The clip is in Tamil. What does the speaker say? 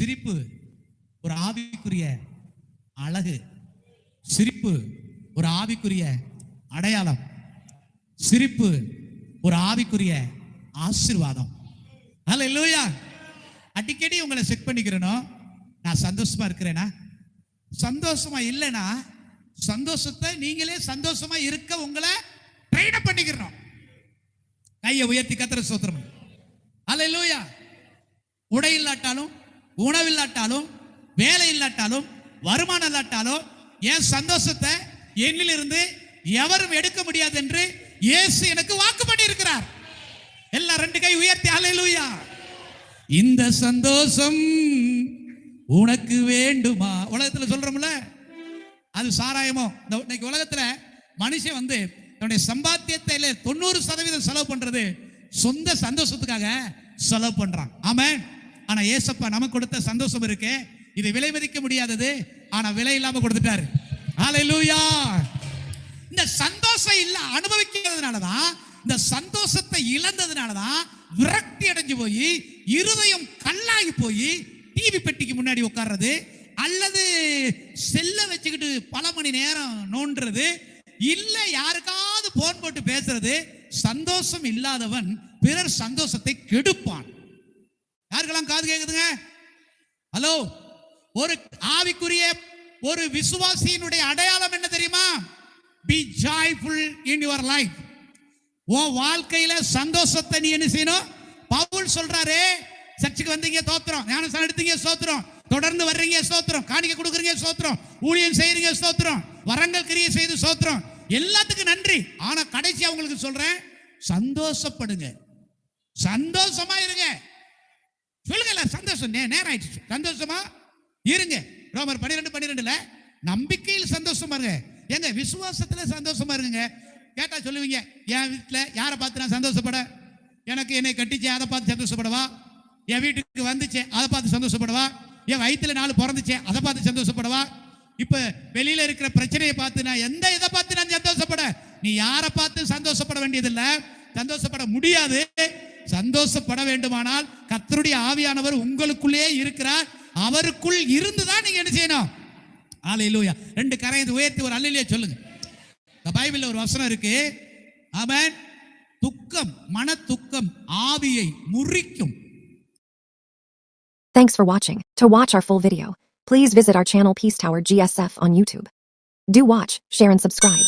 சிரிப்பு ஒரு ஆவிக்குரிய அழகு, சிரிப்பு ஒரு ஆவிக்குரிய அடையாளம், சிரிப்பு ஒரு ஆவிக்குரிய ஆசீர்வாதம். ஹல்லேலூயா. அடிக்கடி உங்களை செக் பண்ணிக்கிறணும், நான் சந்தோஷமா இருக்கிறேனா? சந்தோஷமா இல்லைனா சந்தோஷத்தை நீங்களே சந்தோஷமா இருக்க உங்களை ட்ரெயின் அப் பண்ணிக்கிறோம். கையை உயர்த்தி கர்த்தரை ஸ்தோத்திரம். ஹல்லேலூயா. உடை இல்லாட்டாலும், உணவு இல்லாட்டாலும், வேலை இல்லாட்டாலும், வருமானம் இல்லாட்டாலும் என் சந்தோஷத்தை என்னிலிருந்து எவரும் எடுக்க முடியாது என்று இயேசு எனக்கு வாக்கு பண்ணி இருக்கிறார். எல்லாம் ரெண்டு கை உயர்த்தி ஹல்லேலூயா. இந்த சந்தோஷம் உனக்கு வேண்டுமா? உலகத்துல சொல்றோம்ல, அது சாராயமோ. இன்னைக்கு உலகத்துல மனுஷன் தன்னுடைய சம்பாத்தியத்தையில 90% செலவு பண்றது சொந்த சந்தோஷத்துக்காக செலவு பண்றான். ஆமென். ஆனா ஏசப்பா நமக்கு கொடுத்த சந்தோஷம் இருக்கே, இது விலை மதிக்க முடியாதது, ஆனா விலை இல்லாம கொடுத்துட்டாரு. ஹல்லேலூயா. இந்த சந்தோஷம் இல்ல அனுபவிக்கிறதுனாலதான், இந்த சந்தோஷத்தை இழந்ததுனாலதான் விரக்தி அடைஞ்சு போய் இருதயம் கல்லாகி போய் டிவி பெட்டிக்கு முன்னாடி உட்கார்றது, அல்லது செல்ல வச்சுக்கிட்டு பல மணி நேரம் நோண்டுறது, இல்ல யாருக்காவது போன் போட்டு பேசுறது. சந்தோஷம் இல்லாதவன் பிறர் சந்தோஷத்தை கெடுப்பான். யாருக்கெல்லாம் காது கேக்குதுங்க? ஹலோ. ஒரு ஆவிக்குரிய ஒரு விசுவாசியினுடைய அடையாளம் என்ன தெரியுமா? Be joyful in your life. உன் வாழ்க்கையில சந்தோஷத்தை நீ என்ன செய்யணும்? பவுல் சொல்றாரு, சர்ச்சுக்கு வந்தீங்க ஸ்தோத்திரம், ஞானஸ்நானம் எடுத்தீங்க ஸ்தோத்திரம், தொடர்ந்து வர்றீங்க ஸ்தோத்திரம், காணிக்கை கொடுக்குறீங்க ஸ்தோத்திரம், ஊழியம் செய்றீங்க ஸ்தோத்திரம், வரங்கள் கிரியை செய்து ஸ்தோத்திரம், எல்லாத்துக்கும் நன்றி. ஆனா கடைசியா உங்களுக்கு சொல்றேன், சந்தோஷப்படுங்க, சந்தோஷமா இருங்க. சொல்லுங்க சந்தோஷம். நேரம் ஆயிடுச்சு, சந்தோஷமா இருங்க. ரோமர் 12:12 நம்பிக்கையில் சந்தோஷமா இருங்க. எங்க விசுவாசத்துல சந்தோஷமா இருங்க. கேட்டா சொல்லுவீங்க, என் வீட்டுல யாரை பார்த்து நான் சந்தோஷப்பட? எனக்கு என்னை கட்டிச்சு அதை பார்த்து சந்தோஷப்படவா? என் வீட்டுக்கு வந்துச்சே அதை பார்த்து சந்தோஷப்படவா? என் வயிற்றுல 4 பிறந்துச்சே அதை பார்த்து சந்தோஷப்படவா? இப்ப வெளியில இருக்கிற பிரச்சனையை பார்த்து நான் எந்த இதை பார்த்து நான் சந்தோஷப்பட? நீ யாரை பார்த்து சந்தோஷப்பட வேண்டியதில்லை, சந்தோஷப்பட முடியாது. சந்தோஷப்பட வேண்டுமானால் கர்த்தருடைய ஆவியானவர் உங்களுக்குள்ளே இருக்கிறார். அவருக்குள் இருந்துதான் நீங்க என்ன செய்யணும்? ஹல்லேலூயா. 2 கரங்களை உயர்த்தி ஒரு அல்லேலூயா சொல்லுங்க. இந்த பைபிள்ல ஒரு வசனம் இருக்கு. ஆமென். துக்கம், மன துக்கம் ஆவியை முறிக்கும். Thanks for watching. To watch our full video, please visit our channel Peace Tower GSF on YouTube. Do watch, share and subscribe.